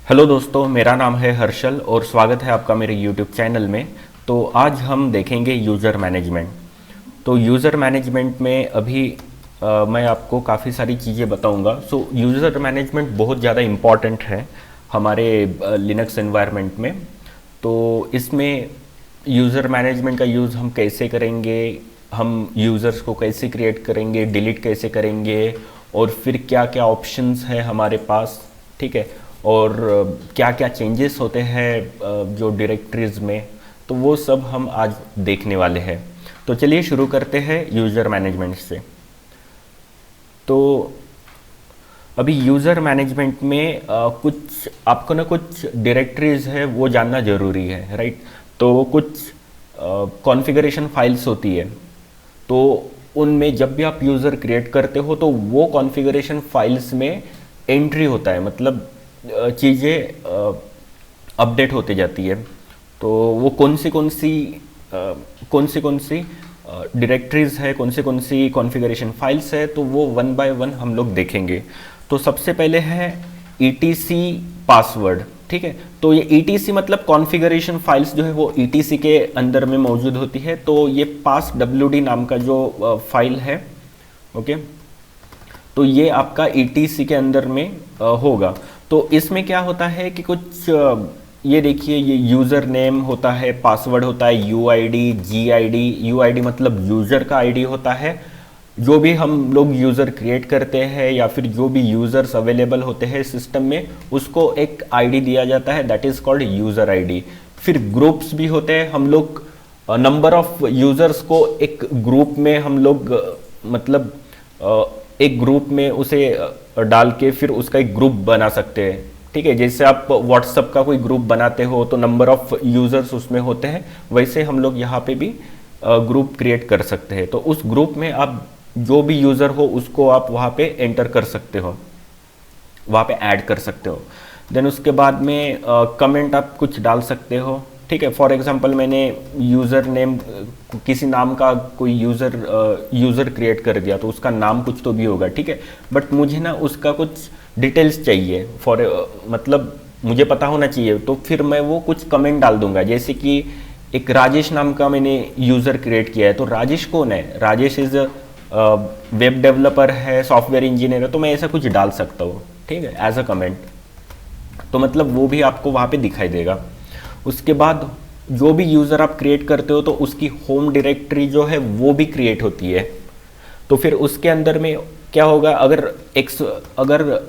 Hello दोस्तों, मेरा नाम है हर्षल और स्वागत है आपका मेरे यूट्यूब चैनल में। तो आज हम देखेंगे यूज़र मैनेजमेंट। तो यूज़र मैनेजमेंट में अभी मैं आपको काफ़ी सारी चीज़ें बताऊंगा। सो यूज़र मैनेजमेंट बहुत ज़्यादा इम्पॉर्टेंट है हमारे लिनक्स एनवायरनमेंट में। तो इसमें यूज़र मैनेजमेंट का यूज़ हम कैसे करेंगे, हम यूज़र्स को कैसे क्रिएट करेंगे, डिलीट कैसे करेंगे, और फिर क्या क्या ऑप्शंस है हमारे पास, ठीक है, और क्या क्या चेंजेस होते हैं जो डायरेक्टरीज में, तो वो सब हम आज देखने वाले हैं। तो चलिए शुरू करते हैं यूज़र मैनेजमेंट से। तो अभी यूज़र मैनेजमेंट में कुछ आपको ना कुछ डायरेक्टरीज है वो जानना ज़रूरी है, राइट। तो कुछ कॉन्फ़िगरेशन फाइल्स होती है, तो उनमें जब भी आप यूज़र क्रिएट करते हो तो वो कॉन्फ़िगरेशन फाइल्स में एंट्री होता है, मतलब चीज़ें अपडेट होते जाती है। तो वो कौन सी डायरेक्टरीज है, कौन सी कॉन्फ़िगरेशन फाइल्स है, तो वो वन बाय वन हम लोग देखेंगे। तो सबसे पहले है ETC पासवर्ड, ठीक है। तो ये ETC मतलब कॉन्फ़िगरेशन फाइल्स जो है वो ETC के अंदर में मौजूद होती है। तो ये पास WD नाम का जो फाइल है, ओके, तो ये आपका ETC के अंदर में होगा। तो इसमें क्या होता है कि कुछ ये देखिए, ये यूज़र नेम होता है, पासवर्ड होता है, UID, GID। UID मतलब यूज़र का आईडी होता है। जो भी हम लोग यूज़र क्रिएट करते हैं या फिर जो भी यूज़र्स अवेलेबल होते हैं सिस्टम में, उसको एक आईडी दिया जाता है, that is called user ID. फिर ग्रुप्स भी होते हैं, हम लोग नंबर ऑफ यूज़र्स को एक ग्रुप में हम लोग मतलब एक ग्रुप में उसे डाल के फिर उसका एक ग्रुप बना सकते हैं, ठीक है। जैसे आप व्हाट्सएप का कोई ग्रुप बनाते हो तो नंबर ऑफ यूज़र्स उसमें होते हैं, वैसे हम लोग यहाँ पे भी ग्रुप क्रिएट कर सकते हैं। तो उस ग्रुप में आप जो भी यूज़र हो उसको आप वहाँ पे एंटर कर सकते हो, वहाँ पे ऐड कर सकते हो। देन उसके बाद में कमेंट आप कुछ डाल सकते हो, ठीक है। फॉर एग्जांपल मैंने यूज़र नेम किसी नाम का कोई यूज़र क्रिएट कर दिया, तो उसका नाम कुछ तो भी होगा, ठीक है। बट मुझे ना उसका कुछ डिटेल्स चाहिए, मतलब मुझे पता होना चाहिए, तो फिर मैं वो कुछ कमेंट डाल दूंगा। जैसे कि एक राजेश नाम का मैंने यूज़र क्रिएट किया है, तो राजेश कौन है? राजेश इज़ वेब डेवलपर है, सॉफ्टवेयर इंजीनियर है, तो मैं ऐसा कुछ डाल सकता हूँ, ठीक है, एज अ कमेंट। तो मतलब वो भी आपको वहाँ पे दिखाई देगा। उसके बाद जो भी यूज़र आप क्रिएट करते हो तो उसकी होम डायरेक्टरी जो है वो भी क्रिएट होती है। तो फिर उसके अंदर में क्या होगा, अगर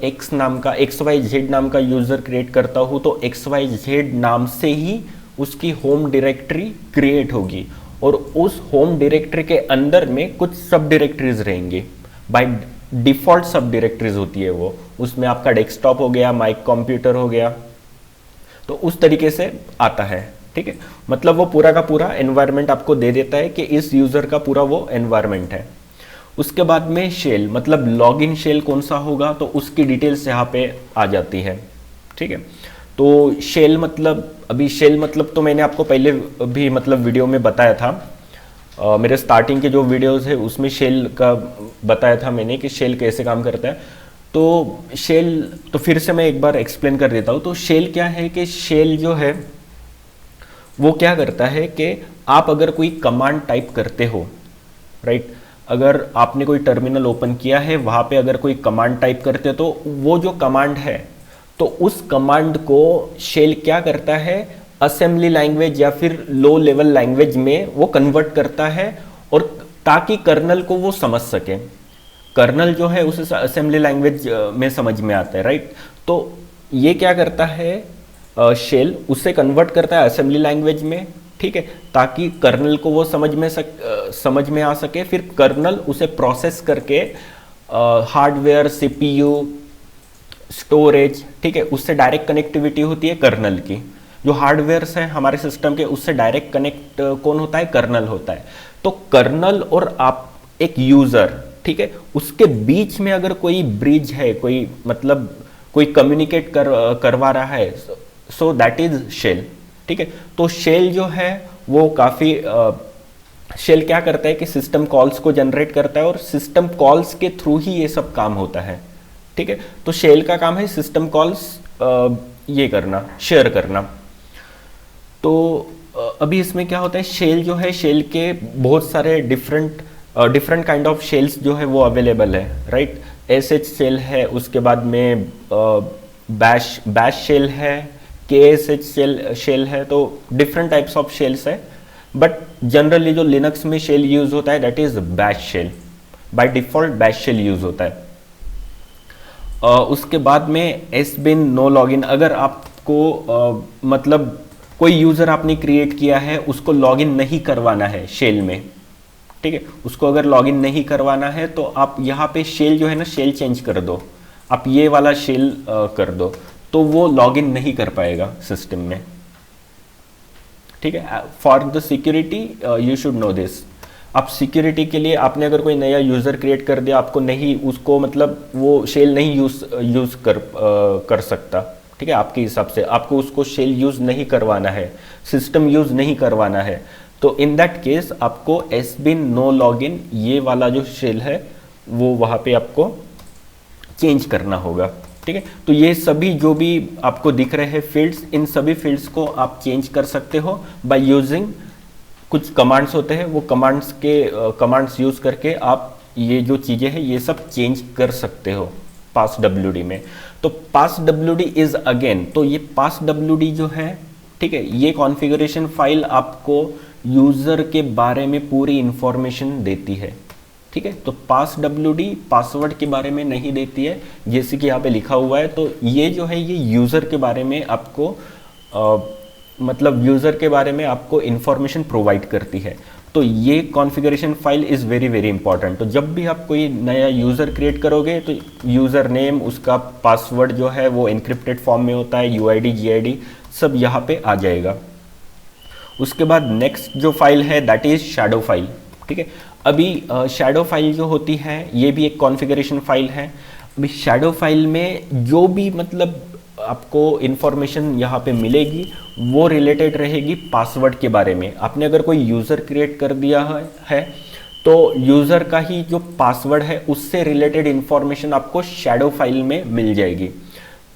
एक्स नाम का XYZ नाम का यूज़र क्रिएट करता हूँ तो XYZ नाम से ही उसकी होम डायरेक्टरी क्रिएट होगी, और उस होम डायरेक्टरी के अंदर में कुछ सब डायरेक्टरीज रहेंगी। बाय डिफ़ॉल्ट सब डायरेक्टरीज होती है वो, उसमें आपका डेस्कटॉप हो गया, माइक कंप्यूटर हो गया, तो उस तरीके से आता है, ठीक है। मतलब वो पूरा का पूरा एनवायरनमेंट आपको दे देता है कि इस यूज़र का पूरा वो एनवायरनमेंट है। उसके बाद में शेल मतलब लॉगिन शेल कौन सा होगा, तो उसकी डिटेल्स यहाँ पे आ जाती है, ठीक है। तो शेल मतलब तो मैंने आपको पहले भी मतलब वीडियो में बताया था। मेरे स्टार्टिंग के जो वीडियोस है उसमें शेल का बताया था मैंने कि शेल कैसे काम करता है। तो शेल, तो फिर से मैं एक बार एक्सप्लेन कर देता हूँ। तो शेल क्या है कि शेल जो है वो क्या करता है कि आप अगर कोई कमांड टाइप करते हो, राइट, अगर आपने कोई टर्मिनल ओपन किया है, वहाँ पे अगर कोई कमांड टाइप करते हो तो वो जो कमांड है, तो उस कमांड को शेल क्या करता है, असेंबली लैंग्वेज या फिर लो लेवल लैंग्वेज में वो कन्वर्ट करता है, और ताकि कर्नल को वो समझ सके। कर्नल जो है उसे असेंबली लैंग्वेज में समझ में आता है, राइट। तो ये क्या करता है, शेल उसे कन्वर्ट करता है असेंबली लैंग्वेज में, ठीक है, ताकि कर्नल को वो समझ में आ सके। फिर कर्नल उसे प्रोसेस करके हार्डवेयर, CPU, स्टोरेज, ठीक है, उससे डायरेक्ट कनेक्टिविटी होती है कर्नल की। जो हार्डवेयर्स हैं हमारे सिस्टम के, उससे डायरेक्ट कनेक्ट कौन होता है? कर्नल होता है। तो कर्नल और आप एक यूज़र, ठीक है, उसके बीच में अगर कोई ब्रिज है, कोई मतलब कोई कम्युनिकेट करवा रहा है, सो दैट इज शेल, ठीक है। तो शेल जो है वो काफ़ी शेल क्या करता है कि सिस्टम कॉल्स को जनरेट करता है, और सिस्टम कॉल्स के थ्रू ही ये सब काम होता है, ठीक है। तो शेल का काम है सिस्टम कॉल्स ये करना, शेयर करना। तो अभी इसमें क्या होता है, शेल जो है, शेल के बहुत सारे डिफरेंट काइंड ऑफ शेल्स जो है वो अवेलेबल है, राइट। एसएच शेल है, उसके बाद में बैश शेल है, केएसएच शेल है, तो डिफरेंट टाइप्स ऑफ शेल्स है। बट जनरली जो लिनक्स में शेल यूज होता है that is bash shell, by default bash shell use होता है। उसके बाद में एसबिन नो लॉगिन, अगर आपको मतलब कोई यूजर आपने क्रिएट किया है, उसको लॉगिन नहीं करवाना है शेल में, ठीक है, उसको अगर लॉगिन नहीं करवाना है तो आप यहाँ पे शेल जो है ना, शेल चेंज कर दो, आप ये वाला शेल कर दो, तो वो लॉगिन नहीं कर पाएगा सिस्टम में, ठीक है। For the security you should know this. आप सिक्योरिटी के लिए आपने अगर कोई नया यूज़र क्रिएट कर दिया, आपको नहीं उसको मतलब वो शेल नहीं यूज़ कर सकता, ठीक है। आपके हिसाब से आपको उसको शेल यूज़ नहीं करवाना है, सिस्टम यूज़ नहीं करवाना है, तो इन दैट केस आपको एसबिन नो लॉगिन ये वाला जो शेल है वो वहाँ पे आपको चेंज करना होगा, ठीक है। तो ये सभी जो भी आपको दिख रहे हैं फील्ड्स, इन सभी फील्ड्स को आप चेंज कर सकते हो बाय यूजिंग कुछ कमांड्स होते हैं, वो कमांड्स यूज करके आप ये जो चीज़ें हैं ये सब चेंज कर सकते हो पास डब्ल्यूडी में। तो पास डब्ल्यूडी इज अगेन, तो ये पास डब्ल्यूडी जो है, ठीक है, ये कॉन्फ़िगरेशन फाइल आपको यूज़र के बारे में पूरी इंफॉर्मेशन देती है, ठीक है। तो पास डब्ल्यूडी पासवर्ड के बारे में नहीं देती है, जैसे कि यहाँ पे लिखा हुआ है। तो ये जो है ये यूज़र के बारे में आपको मतलब यूज़र के बारे में आपको इंफॉर्मेशन प्रोवाइड करती है। तो ये configuration file is very very important. तो जब भी आप कोई नया यूज़र क्रिएट करोगे तो यूज़र नेम, उसका पासवर्ड जो है वो एन्क्रिप्टेड फॉर्म में होता है, यूआईडी जीआईडी सब यहाँ पे आ जाएगा। उसके बाद नेक्स्ट जो फाइल है दैट इज़ शैडो फाइल, ठीक है। अभी शैडो फाइल जो होती है ये भी एक कॉन्फ़िगरेशन फाइल है। अभी शैडो फाइल में जो भी मतलब आपको इन्फॉर्मेशन यहाँ पे मिलेगी वो रिलेटेड रहेगी पासवर्ड के बारे में। आपने अगर कोई यूज़र क्रिएट कर दिया है तो यूज़र का ही जो पासवर्ड है उससे रिलेटेड इन्फॉर्मेशन आपको शैडो फाइल में मिल जाएगी।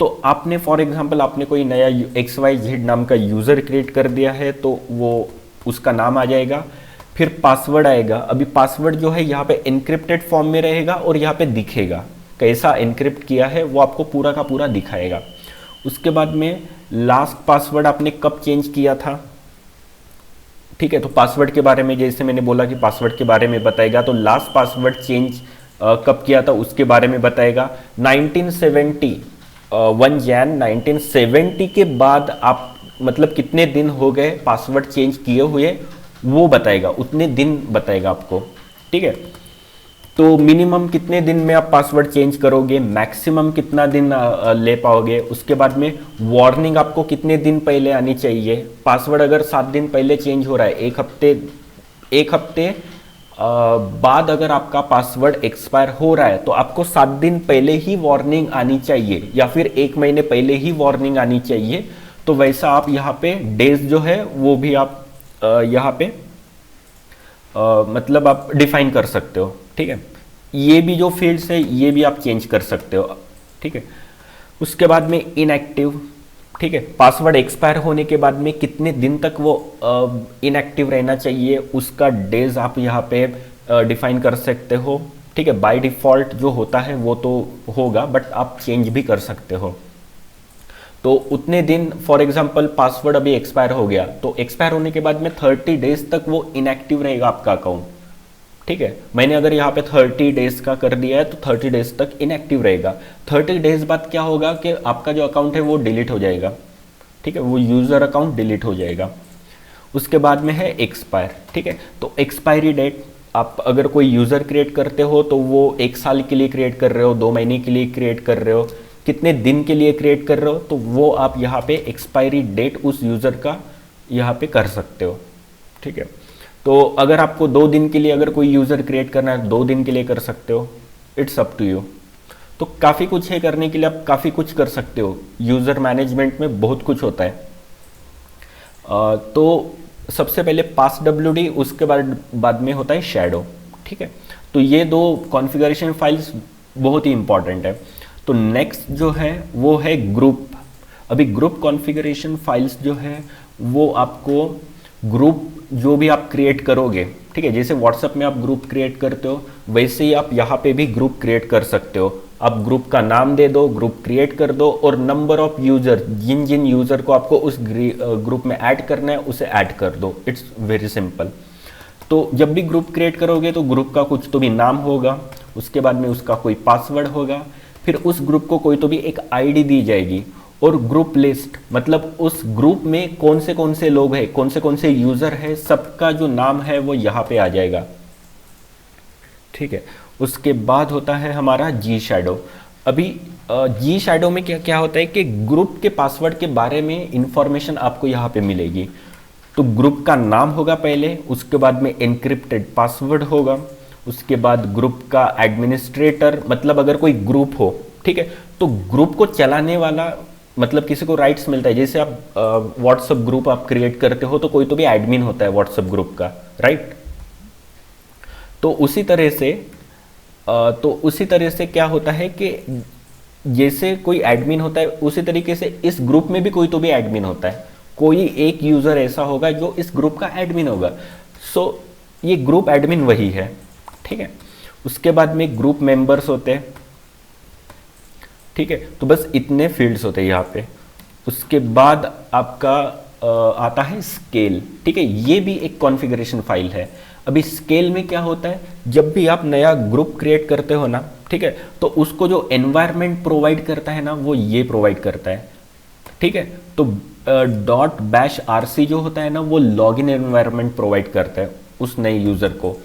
तो आपने फॉर एग्जांपल आपने कोई नया XYZ नाम का यूज़र क्रिएट कर दिया है तो वो उसका नाम आ जाएगा, फिर पासवर्ड आएगा। अभी पासवर्ड जो है यहाँ पे एन्क्रिप्टेड फॉर्म में रहेगा और यहाँ पे दिखेगा कैसा एन्क्रिप्ट किया है, वो आपको पूरा का पूरा दिखाएगा। उसके बाद में लास्ट पासवर्ड आपने कब चेंज किया था, ठीक है, तो पासवर्ड के बारे में जैसे मैंने बोला कि पासवर्ड के बारे में बताएगा, तो लास्ट पासवर्ड चेंज कब किया था उसके बारे में बताएगा। 1970 1 जैन 1970 के बाद आप मतलब कितने दिन हो गए पासवर्ड चेंज किए हुए वो बताएगा, उतने दिन बताएगा आपको, ठीक है। तो मिनिमम कितने दिन में आप पासवर्ड चेंज करोगे, मैक्सिमम कितना दिन ले पाओगे। उसके बाद में वार्निंग आपको कितने दिन पहले आनी चाहिए। पासवर्ड अगर 7 दिन पहले चेंज हो रहा है, एक हफ्ते बाद अगर आपका पासवर्ड एक्सपायर हो रहा है तो आपको 7 दिन पहले ही वार्निंग आनी चाहिए या फिर 1 महीने पहले ही वार्निंग आनी चाहिए। तो वैसा आप यहाँ पे डेज जो है वो भी आप यहाँ पे मतलब आप डिफाइन कर सकते हो, ठीक है। ये भी जो फील्ड्स है ये भी आप चेंज कर सकते हो, ठीक है। उसके बाद में इनएक्टिव, ठीक है, पासवर्ड एक्सपायर होने के बाद में कितने दिन तक वो इनएक्टिव रहना चाहिए उसका डेज आप यहाँ पे डिफाइन कर सकते हो, ठीक है। बाय डिफ़ॉल्ट जो होता है वो तो होगा बट आप चेंज भी कर सकते हो। तो उतने दिन फॉर एग्जांपल पासवर्ड अभी एक्सपायर हो गया तो एक्सपायर होने के बाद में 30 डेज तक वो इनएक्टिव रहेगा आपका अकाउंट, ठीक है। मैंने अगर यहाँ पे 30 डेज का कर दिया है तो 30 डेज तक इनएक्टिव रहेगा। 30 डेज बाद क्या होगा कि आपका जो अकाउंट है वो डिलीट हो जाएगा, ठीक है, वो यूज़र अकाउंट डिलीट हो जाएगा। उसके बाद में है एक्सपायर, ठीक है। तो एक्सपायरी डेट, आप अगर कोई यूज़र क्रिएट करते हो तो वो 1 साल के लिए क्रिएट कर रहे हो, 2 महीने के लिए क्रिएट कर रहे हो, कितने दिन के लिए क्रिएट कर रहे हो, तो वो आप यहाँ पे एक्सपायरी डेट उस यूज़र का यहाँ पे कर सकते हो, ठीक है। तो अगर आपको 2 दिन के लिए अगर कोई यूज़र क्रिएट करना है 2 दिन के लिए कर सकते हो, इट्स अप टू यू। तो काफ़ी कुछ है करने के लिए, आप काफ़ी कुछ कर सकते हो। यूज़र मैनेजमेंट में बहुत कुछ होता है। तो सबसे पहले पास डब्ल्यूडी, उसके बाद में होता है शैडो, ठीक है। तो ये 2 कॉन्फ़िगरेशन फाइल्स बहुत ही इंपॉर्टेंट है। तो नेक्स्ट जो है वो है ग्रुप। अभी ग्रुप कॉन्फ़िगरेशन फाइल्स जो है वो आपको ग्रुप जो भी आप क्रिएट करोगे, ठीक है, जैसे व्हाट्सएप में आप ग्रुप क्रिएट करते हो वैसे ही आप यहाँ पे भी ग्रुप क्रिएट कर सकते हो। आप ग्रुप का नाम दे दो, ग्रुप क्रिएट कर दो और नंबर ऑफ यूजर, जिन जिन यूजर को आपको उस ग्रुप में ऐड करना है उसे ऐड कर दो। It's very simple. तो जब भी ग्रुप क्रिएट करोगे तो ग्रुप का कुछ तो भी नाम होगा, उसके बाद में उसका कोई पासवर्ड होगा, फिर उस ग्रुप को कोई तो भी एक आईडी दी जाएगी और ग्रुप लिस्ट मतलब उस ग्रुप में कौन से लोग हैं, कौन से यूज़र है, सबका जो नाम है वो यहाँ पे आ जाएगा, ठीक है। उसके बाद होता है हमारा जी शैडो। अभी जी शैडो में क्या क्या होता है कि ग्रुप के पासवर्ड के बारे में इंफॉर्मेशन आपको यहाँ पे मिलेगी। तो ग्रुप का नाम होगा पहले, उसके बाद में एनक्रिप्टेड पासवर्ड होगा, उसके बाद ग्रुप का एडमिनिस्ट्रेटर मतलब अगर कोई ग्रुप हो, ठीक है, तो ग्रुप को चलाने वाला मतलब किसी को राइट्स मिलता है। जैसे आप व्हाट्सएप ग्रुप आप क्रिएट करते हो तो कोई तो भी एडमिन होता है व्हाट्सएप ग्रुप का, राइट। तो उसी तरह से क्या होता है कि जैसे कोई एडमिन होता है उसी तरीके से इस ग्रुप में भी कोई तो भी एडमिन होता है, कोई एक यूजर ऐसा होगा जो इस ग्रुप का एडमिन होगा। सो ये ग्रुप एडमिन वही है, ठीक है। उसके बाद में ग्रुप मेंबर्स होते हैं, ठीक है। तो बस इतने फील्ड्स होते हैं यहाँ पे। उसके बाद आपका आता है स्केल, ठीक है, ये भी एक कॉन्फ़िगरेशन फाइल है। अभी स्केल में क्या होता है, जब भी आप नया ग्रुप क्रिएट करते हो ना, ठीक है, तो उसको जो एनवायरनमेंट प्रोवाइड करता है ना वो ये प्रोवाइड करता है, ठीक है। तो .bash/rc जो होता है ना वो लॉगिन एनवायरनमेंट प्रोवाइड करता है उस नए यूज़र को।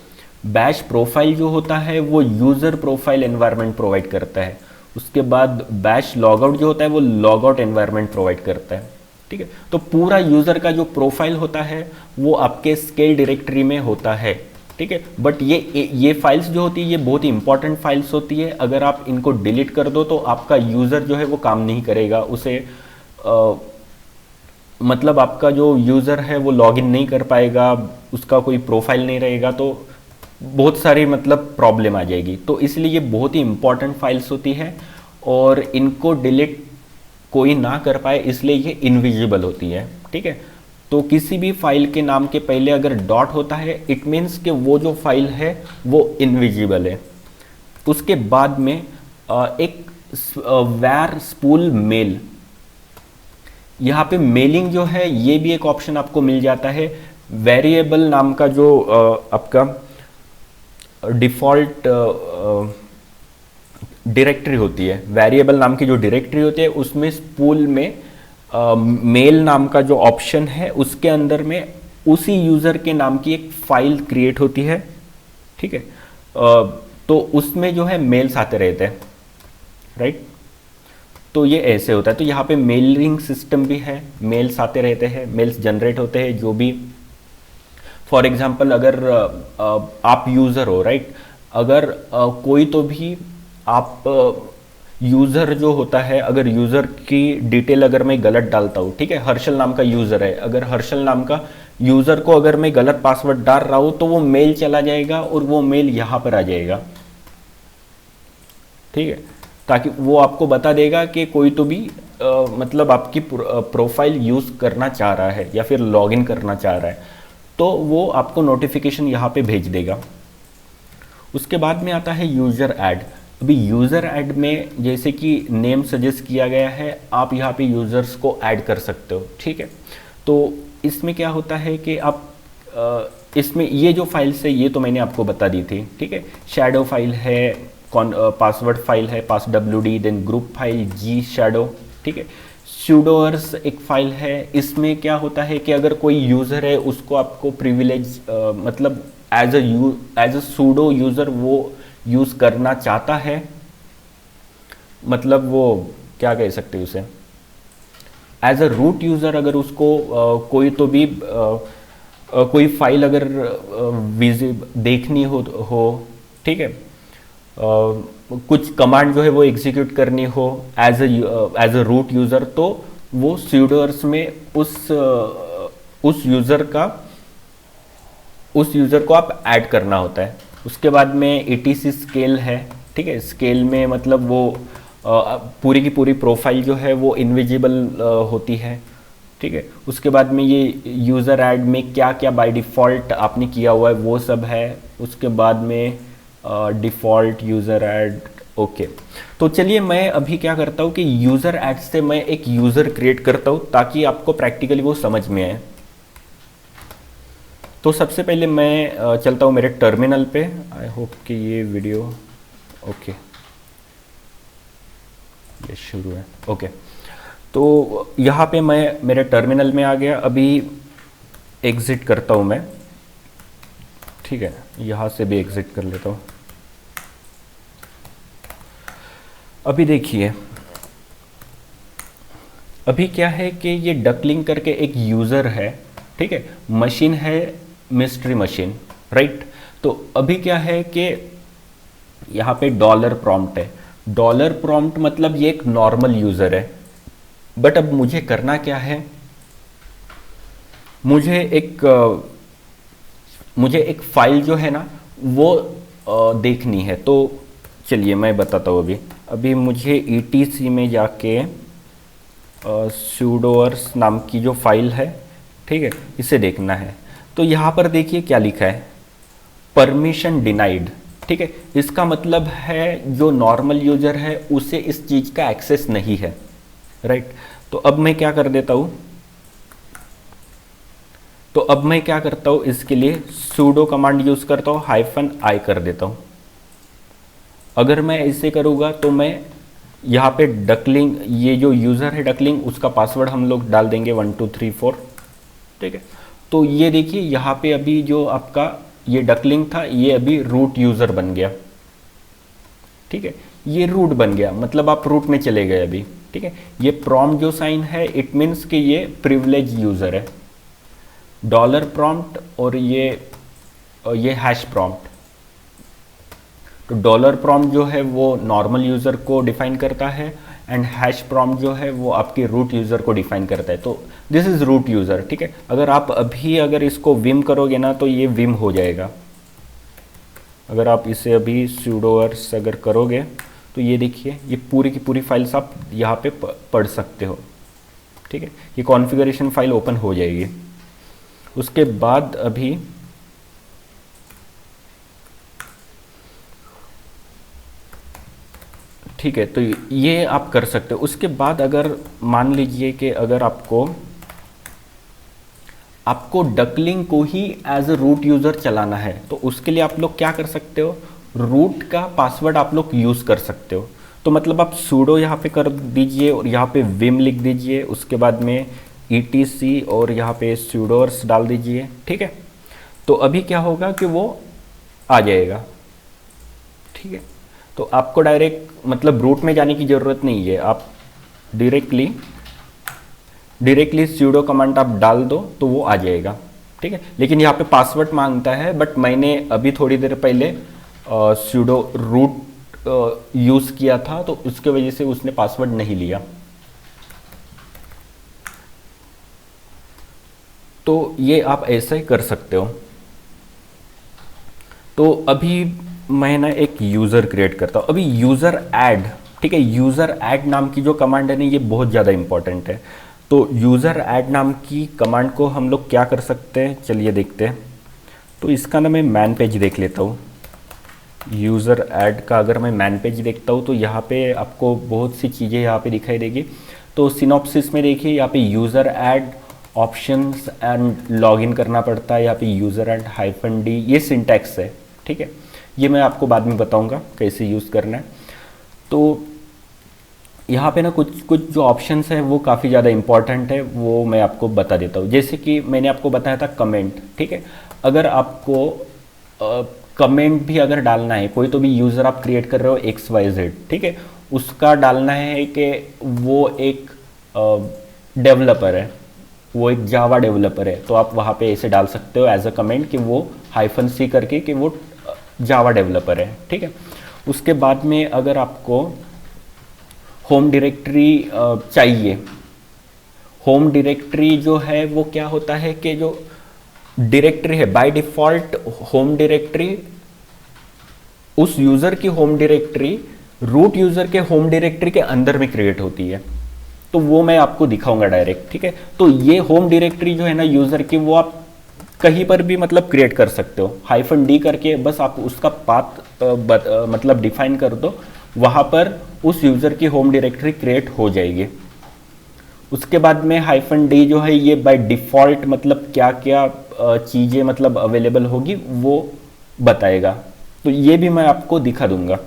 बैश प्रोफाइल जो होता है वो यूज़र प्रोफाइल एनवायरनमेंट प्रोवाइड करता है। उसके बाद बैश लॉगआउट जो होता है वो लॉगआउट एनवायरनमेंट प्रोवाइड करता है, ठीक है। तो पूरा यूज़र का जो प्रोफाइल होता है वो आपके स्केल डायरेक्टरी में होता है, ठीक है। बट ये फाइल्स जो होती है ये बहुत ही इंपॉर्टेंट फाइल्स होती है। अगर आप इनको डिलीट कर दो तो आपका यूज़र जो है वो काम नहीं करेगा, उसे मतलब आपका जो यूज़र है वो लॉगिन नहीं कर पाएगा, उसका कोई प्रोफाइल नहीं रहेगा, तो बहुत सारी मतलब प्रॉब्लम आ जाएगी। तो इसलिए ये बहुत ही इंपॉर्टेंट फाइल्स होती है और इनको डिलीट कोई ना कर पाए इसलिए ये इनविजिबल होती है, ठीक है। तो किसी भी फाइल के नाम के पहले अगर डॉट होता है इट मीन्स कि वो जो फाइल है वो इनविजिबल है। उसके बाद में एक वैर स्पूल मेल, यहाँ पे मेलिंग जो है ये भी एक ऑप्शन आपको मिल जाता है। वेरिएबल नाम का जो आपका डिफ़ॉल्ट डायरेक्टरी होती है, वेरिएबल नाम की जो डायरेक्टरी होती है उसमें स्पूल में मेल नाम का जो ऑप्शन है उसके अंदर में उसी यूज़र के नाम की एक फाइल क्रिएट होती है, ठीक है। तो उसमें जो है मेल्स आते रहते हैं, राइट। तो ये ऐसे होता है। तो यहाँ पे मेलिंग सिस्टम भी है, मेल्स आते रहते हैं, मेल्स जनरेट होते हैं। जो भी फॉर एग्जांपल अगर आप यूज़र हो, राइट, अगर कोई तो भी आप यूज़र जो होता है, अगर यूज़र की डिटेल अगर मैं गलत डालता हूँ, ठीक है, हर्षल नाम का यूज़र है, अगर हर्षल नाम का यूज़र को अगर मैं गलत पासवर्ड डाल रहा हूँ तो वो मेल चला जाएगा और वो मेल यहाँ पर आ जाएगा, ठीक है, ताकि वो आपको बता देगा कि कोई तो भी मतलब आपकी प्रोफाइल यूज़ करना चाह रहा है या फिर लॉगिन करना चाह रहा है, तो वो आपको नोटिफिकेशन यहाँ पे भेज देगा। उसके बाद में आता है यूज़र ऐड। अभी यूज़र ऐड में जैसे कि नेम सजेस्ट किया गया है, आप यहाँ पे यूज़र्स को ऐड कर सकते हो, ठीक है। तो इसमें क्या होता है कि आप इसमें ये जो फाइल्स है ये तो मैंने आपको बता दी थी, ठीक है। शैडो फाइल है, पासवर्ड फाइल है, पास wd, देन ग्रुप फाइल जी शैडो, ठीक है। सूडोअर्स एक फाइल है। इसमें क्या होता है कि अगर कोई यूज़र है उसको आपको प्रिविलेज मतलब एज अ सूडो यूज़र वो यूज़ करना चाहता है, मतलब वो क्या कह सकते हैं उसे, एज अ रूट यूज़र अगर उसको कोई तो भी कोई फाइल अगर देखनी हो, ठीक है, कुछ कमांड जो है वो एग्जीक्यूट करनी हो एज अ रूट यूज़र, तो वो सूडोअर्स में उस यूज़र को आप ऐड करना होता है। उसके बाद में etc स्केल है, ठीक है। स्केल में मतलब वो पूरी की पूरी प्रोफाइल जो है वो इनविजिबल होती है, ठीक है। उसके बाद में ये यूज़र ऐड में क्या क्या बाय डिफ़ॉल्ट आपने किया हुआ है वो सब है। उसके बाद में डिफ़ॉल्ट यूज़र ऐड, ओके। तो चलिए मैं अभी क्या करता हूँ कि यूज़र ऐड से मैं एक यूज़र क्रिएट करता हूँ ताकि आपको प्रैक्टिकली वो समझ में आए। तो सबसे पहले मैं चलता हूँ मेरे टर्मिनल पे। आई होप कि ये वीडियो ओके, ये शुरू है, ओके। तो यहाँ पे मैं मेरे टर्मिनल में आ गया। अभी एग्ज़िट करता हूँ मैं, ठीक है, यहाँ से भी एग्ज़िट कर लेता हूँ। अभी देखिए, अभी क्या है कि ये डकलिंग करके एक यूज़र है, ठीक है, मशीन है मिस्ट्री मशीन, राइट। तो अभी क्या है कि यहाँ पे डॉलर प्रॉम्प्ट है। डॉलर प्रॉम्प्ट मतलब ये एक नॉर्मल यूज़र है। बट अब मुझे करना क्या है, मुझे एक फाइल जो है ना वो देखनी है। तो चलिए मैं बताता हूँ। अभी मुझे ETC में जाके sudoers नाम की जो फाइल है, ठीक है, इसे देखना है। तो यहाँ पर देखिए क्या लिखा है, परमिशन डिनाइड, ठीक है। इसका मतलब है जो नॉर्मल यूजर है उसे इस चीज़ का एक्सेस नहीं है, राइट। तो अब मैं क्या कर देता हूँ, तो अब मैं क्या करता हूँ, इसके लिए sudo कमांड यूज़ करता हूँ, -i कर देता हूँ। अगर मैं ऐसे करूँगा तो मैं यहाँ पे डकलिंग, ये जो यूज़र है डकलिंग, उसका पासवर्ड हम लोग डाल देंगे 1234, ठीक है। तो ये देखिए यहाँ पे अभी जो आपका ये डकलिंग था ये अभी रूट यूज़र बन गया, ठीक है। ये रूट बन गया मतलब आप रूट में चले गए अभी, ठीक है। ये प्रॉम्प्ट जो साइन है इट मीन्स कि ये प्रिविलेज यूज़र है। डॉलर प्रॉम्प्ट और ये हैश प्रॉम्प्ट। तो डॉलर प्रॉम्प्ट जो है वो नॉर्मल यूज़र को डिफाइन करता है एंड हैश प्रॉम्प्ट जो है वो आपके रूट यूज़र को डिफाइन करता है। तो दिस इज़ रूट यूज़र, ठीक है। अगर आप अगर इसको विम करोगे ना तो ये विम हो जाएगा। अगर आप इसे अभी sudoers अगर करोगे तो ये देखिए ये पूरी की पूरी फाइल्स आप यहाँ पे पढ़ सकते हो, ठीक है। ये कॉन्फ़िगरेशन फाइल ओपन हो जाएगी। उसके बाद अभी ठीक है, तो ये आप कर सकते हो। उसके बाद अगर मान लीजिए कि अगर आपको डकलिंग को ही एज अ रूट यूज़र चलाना है तो उसके लिए आप लोग क्या कर सकते हो, रूट का पासवर्ड आप लोग यूज़ कर सकते हो। तो मतलब आप sudo यहाँ पे कर दीजिए और यहाँ पे vim लिख दीजिए, उसके बाद में etc और यहाँ पे sudoers डाल दीजिए, ठीक है। तो अभी क्या होगा कि वो आ जाएगा, ठीक है। तो आपको डायरेक्ट मतलब रूट में जाने की ज़रूरत नहीं है, आप डायरेक्टली sudo कमांड आप डाल दो तो वो आ जाएगा, ठीक है। लेकिन यहाँ पे पासवर्ड मांगता है, बट मैंने अभी थोड़ी देर पहले sudo रूट यूज़ किया था तो उसके वजह से उसने पासवर्ड नहीं लिया। तो ये आप ऐसा ही कर सकते हो। तो अभी मैं ना एक यूज़र क्रिएट करता हूँ। अभी यूज़र ऐड, ठीक है, यूज़र ऐड नाम की जो कमांड है ना ये बहुत ज़्यादा इंपॉर्टेंट है। तो यूज़र ऐड नाम की कमांड को हम लोग क्या कर सकते हैं, चलिए देखते हैं। तो इसका ना मैं मैन पेज देख लेता हूँ। यूज़र ऐड का अगर मैं मैन पेज देखता हूँ तो यहाँ पे आपको बहुत सी चीज़ें यहाँ पे दिखाई देगी। तो सिनॉप्सिस में देखिए यहाँ पे user add options and login करना पड़ता है। यहाँ पे यूज़र ऐड -d ये सिंटैक्स है, ठीक है। ये मैं आपको बाद में बताऊंगा कैसे यूज़ करना है। तो यहाँ पे ना कुछ जो ऑप्शंस है वो काफ़ी ज़्यादा इंपॉर्टेंट है, वो मैं आपको बता देता हूँ। जैसे कि मैंने आपको बताया था कमेंट, ठीक है। अगर आपको कमेंट भी अगर डालना है, कोई तो भी यूज़र आप क्रिएट कर रहे हो XYZ, ठीक है, उसका डालना है कि वो एक डेवलपर है, वो एक जावा डेवलपर है, तो आप वहाँ पे ऐसे डाल सकते हो एज अ कमेंट कि वो -c करके कि वो जावा डेवलपर है, ठीक है। उसके बाद में अगर आपको होम डायरेक्टरी चाहिए, होम डायरेक्टरी जो है वो क्या होता है कि जो डायरेक्टरी है बाय डिफ़ॉल्ट होम डायरेक्टरी, उस यूज़र की होम डायरेक्टरी रूट यूज़र के होम डायरेक्टरी के अंदर में क्रिएट होती है, तो वो मैं आपको दिखाऊंगा डायरेक्ट, ठीक है। तो ये होम डायरेक्टरी जो है ना यूज़र की, वो आप कहीं पर भी मतलब क्रिएट कर सकते हो, -d करके बस आप उसका पाथ मतलब डिफाइन कर दो, वहाँ पर उस यूज़र की होम डायरेक्टरी क्रिएट हो जाएगी। उसके बाद में -d जो है ये बाय डिफ़ॉल्ट मतलब क्या क्या चीज़ें मतलब अवेलेबल होगी वो बताएगा, तो ये भी मैं आपको दिखा दूंगा।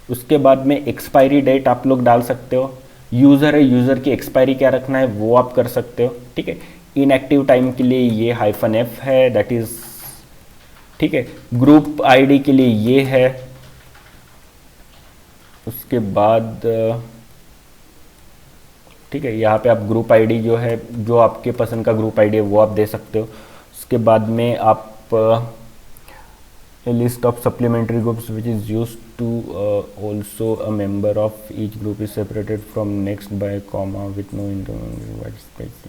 उसके बाद में एक्सपायरी डेट आप लोग डाल सकते हो, यूज़र है, यूज़र की एक्सपायरी क्या रखना है वो आप कर सकते हो, ठीक है। इनएक्टिव टाइम के लिए ये -f है, दैट इज़, ठीक है। ग्रुप आईडी के लिए ये है। उसके बाद ठीक है, यहाँ पे आप ग्रुप आईडी जो है, जो आपके पसंद का ग्रुप आईडी है वो आप दे सकते हो। उसके बाद में आप a list of supplementary groups which is used to also a member of each group is separated from next by a comma with no white space।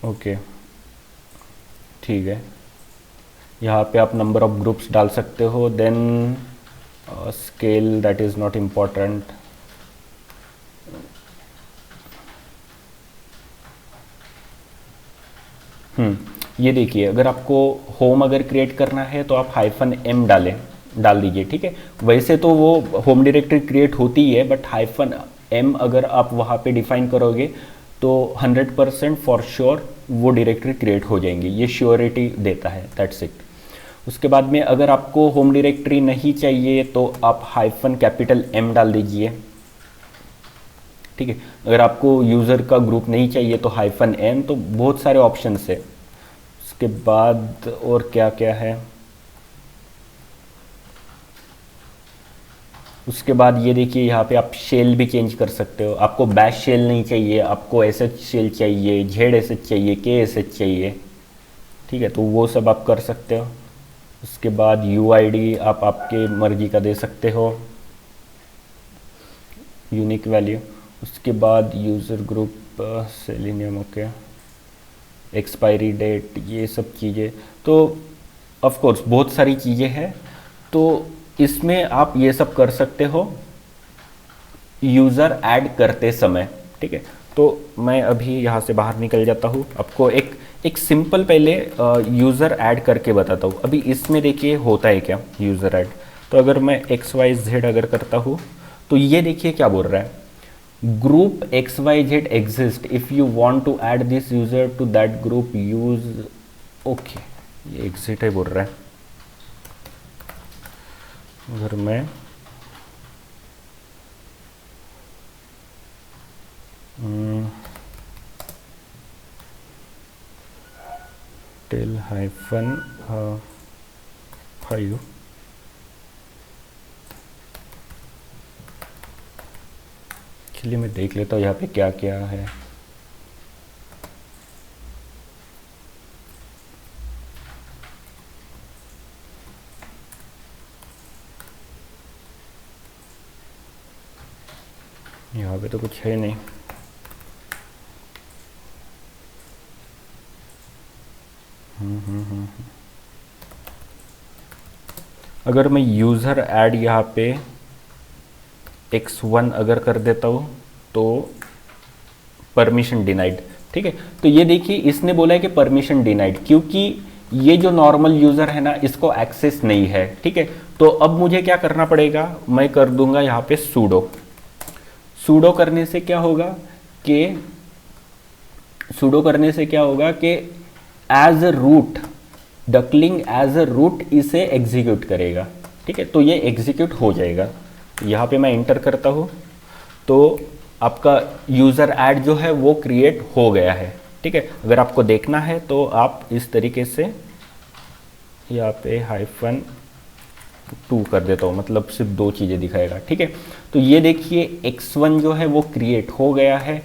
Okay, ठीक है। यहाँ पे आप नंबर ऑफ ग्रुप्स डाल सकते हो, then scale that is not important. ये देखिए, अगर आपको होम अगर क्रिएट करना है तो आप -m डाल दीजिए, ठीक है। वैसे तो वो होम डायरेक्टरी क्रिएट होती है, बट -m अगर आप वहाँ पे डिफाइन करोगे तो 100% फॉर श्योर वो डायरेक्टरी क्रिएट हो जाएंगी, ये श्योरिटी देता है, दैट्स इट। उसके बाद में अगर आपको होम डायरेक्टरी नहीं चाहिए तो आप -M डाल दीजिए, ठीक है। अगर आपको यूज़र का ग्रुप नहीं चाहिए तो -m, तो बहुत सारे ऑप्शंस है। उसके बाद और क्या क्या है, उसके बाद ये देखिए, यहाँ पे आप शेल भी चेंज कर सकते हो। आपको बैश शेल नहीं चाहिए, आपको SH शेल चाहिए, ZSH चाहिए, KSH चाहिए, ठीक है, तो वो सब आप कर सकते हो। उसके बाद UID आप आपके मर्जी का दे सकते हो, यूनिक वैल्यू। उसके बाद user group, selenium, okay, expiry date, ये सब चीज़ें तो ऑफ कोर्स बहुत सारी चीज़ें हैं, तो इसमें आप ये सब कर सकते हो यूज़र ऐड करते समय, ठीक है। तो मैं अभी यहाँ से बाहर निकल जाता हूँ, आपको एक सिंपल पहले यूज़र ऐड करके बताता हूँ। अभी इसमें देखिए होता है क्या यूज़र ऐड, तो अगर मैं XYZ अगर करता हूँ तो ये देखिए क्या बोल रहा है, group XYZ exist, if you want to add this user to that group use, okay, ये एग्जिट है बोल रहा है। अगर मैं टेल -5 चलिए मैं देख लेता हूँ यहाँ पे क्या क्या है। यहाँ पे तो कुछ है नहीं। अगर मैं यूज़र ऐड यहाँ पे X1 अगर कर देता हूँ तो परमिशन डिनाइड, ठीक है। तो ये देखिए इसने बोला है कि परमिशन डिनाइड, क्योंकि ये जो नॉर्मल यूज़र है ना इसको एक्सेस नहीं है, ठीक है। तो अब मुझे क्या करना पड़ेगा, मैं कर दूंगा यहाँ पे सूडो करने से क्या होगा कि एज अ रूट, डकलिंग एज अ रूट इसे एग्जीक्यूट करेगा, ठीक है। तो ये एग्जीक्यूट हो जाएगा। यहाँ पे मैं इंटर करता हूँ तो आपका यूज़र ऐड जो है वो क्रिएट हो गया है, ठीक है। अगर आपको देखना है तो आप इस तरीके से यहाँ पे -2 कर देता हूँ, मतलब सिर्फ 2 चीज़ें दिखाएगा, ठीक है। तो ये देखिए X1 जो है वो क्रिएट हो गया है,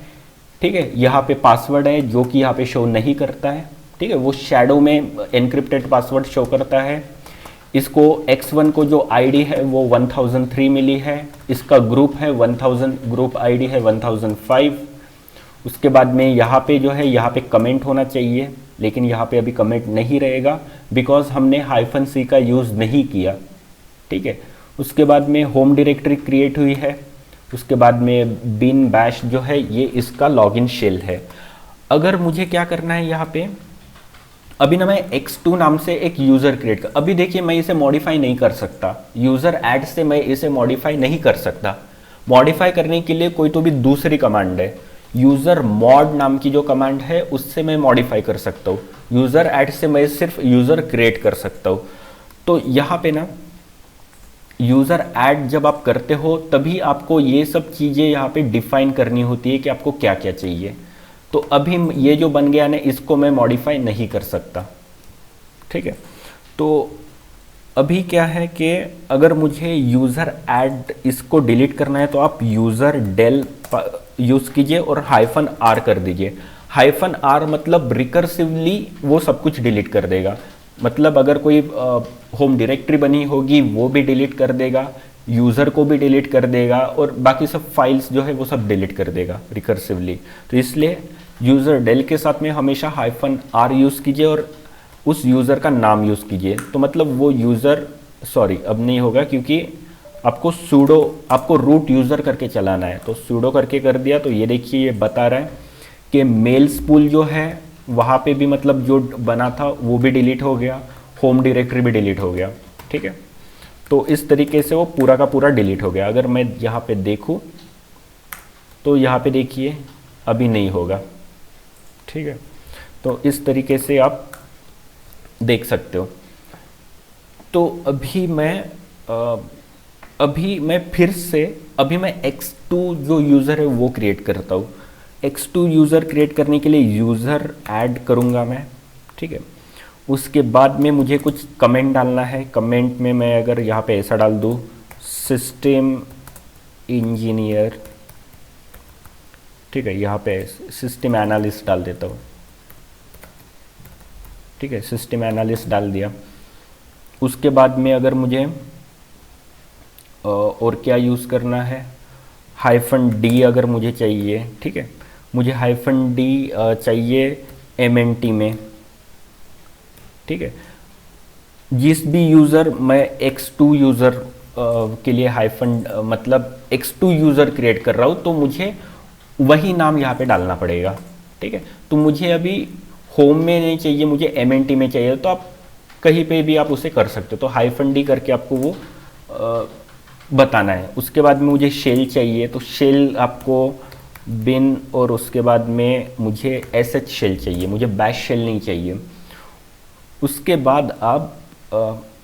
ठीक है। यहाँ पे पासवर्ड है जो कि यहाँ पे शो नहीं करता है, ठीक है, वो शैडो में एनक्रिप्टेड पासवर्ड शो करता है। इसको X1 को जो आईडी है वो 1003 मिली है, इसका ग्रुप है 1000, ग्रुप आईडी है 1005। उसके बाद में यहाँ पे जो है यहाँ पे कमेंट होना चाहिए, लेकिन यहाँ पे अभी कमेंट नहीं रहेगा बिकॉज हमने -c का यूज़ नहीं किया, ठीक है। उसके बाद में होम डायरेक्टरी क्रिएट हुई है, उसके बाद में बिन बैश जो है ये इसका लॉगिन शेल है। अगर मुझे क्या करना है यहाँ पे, अभी ना मैं x2 नाम से एक यूज़र क्रिएट कर, अभी देखिए मैं इसे मॉडिफाई नहीं कर सकता, यूज़र ऐड से मैं इसे मॉडिफाई नहीं कर सकता। मॉडिफाई करने के लिए कोई तो भी दूसरी कमांड है, यूज़र मॉड नाम की जो कमांड है उससे मैं मॉडिफाई कर सकता हूँ। यूज़र ऐड से मैं सिर्फ यूज़र क्रिएट कर सकता हूँ। तो यहाँ पे ना यूज़र ऐड जब आप करते हो तभी आपको ये सब चीज़ें यहाँ पे डिफाइन करनी होती है कि आपको क्या क्या चाहिए। तो अभी ये जो बन गया ना इसको मैं मॉडिफाई नहीं कर सकता, ठीक है। तो अभी क्या है कि अगर मुझे यूज़र ऐड इसको डिलीट करना है तो आप यूज़र डेल यूज़ कीजिए और -r कर दीजिए। -r मतलब रिकर्सिवली वो सब कुछ डिलीट कर देगा, मतलब अगर कोई होम डायरेक्टरी बनी होगी वो भी डिलीट कर देगा, यूज़र को भी डिलीट कर देगा और बाकी सब फाइल्स जो है वो सब डिलीट कर देगा रिकर्सिवली। तो इसलिए यूज़र डेल के साथ में हमेशा -r यूज़ कीजिए और उस यूज़र का नाम यूज़ कीजिए। तो मतलब वो यूज़र, सॉरी अब नहीं होगा क्योंकि आपको सूडो, आपको रूट यूज़र करके चलाना है, तो सूडो करके कर दिया। तो ये देखिए ये बता रहा है कि मेल्स पूल जो है वहाँ पे भी मतलब जो बना था वो भी डिलीट हो गया, होम डायरेक्टरी भी डिलीट हो गया, ठीक है। तो इस तरीके से वो पूरा का पूरा डिलीट हो गया। अगर मैं यहाँ पे देखूँ तो यहाँ पे देखिए अभी नहीं होगा, ठीक है। तो इस तरीके से आप देख सकते हो। तो अभी मैं फिर से अभी मैं x2 जो यूज़र है वो क्रिएट करता हूँ। x2 यूज़र क्रिएट करने के लिए यूज़र ऐड करूँगा मैं, ठीक है। उसके बाद में मुझे कुछ कमेंट डालना है। कमेंट में मैं अगर यहाँ पे ऐसा डाल दूँ सिस्टम इंजीनियर, ठीक है, यहाँ पे सिस्टम एनालिस्ट डाल देता हूँ, ठीक है, सिस्टम एनालिस्ट डाल दिया। उसके बाद में अगर मुझे और क्या यूज़ करना है, -d अगर मुझे चाहिए, ठीक है, मुझे -d चाहिए MNT में, ठीक है। जिस भी यूज़र मैं x2 यूज़र के लिए मतलब x2 यूज़र क्रिएट कर रहा हूँ तो मुझे वही नाम यहाँ पे डालना पड़ेगा, ठीक है। तो मुझे अभी होम में नहीं चाहिए, मुझे MNT में चाहिए, तो आप कहीं पे भी आप उसे कर सकते हो। तो -d करके आपको वो बताना है। उसके बाद में मुझे शेल चाहिए, तो शेल आपको बिन, और उसके बाद में मुझे sh शेल चाहिए, मुझे बैश शेल नहीं चाहिए। उसके बाद आप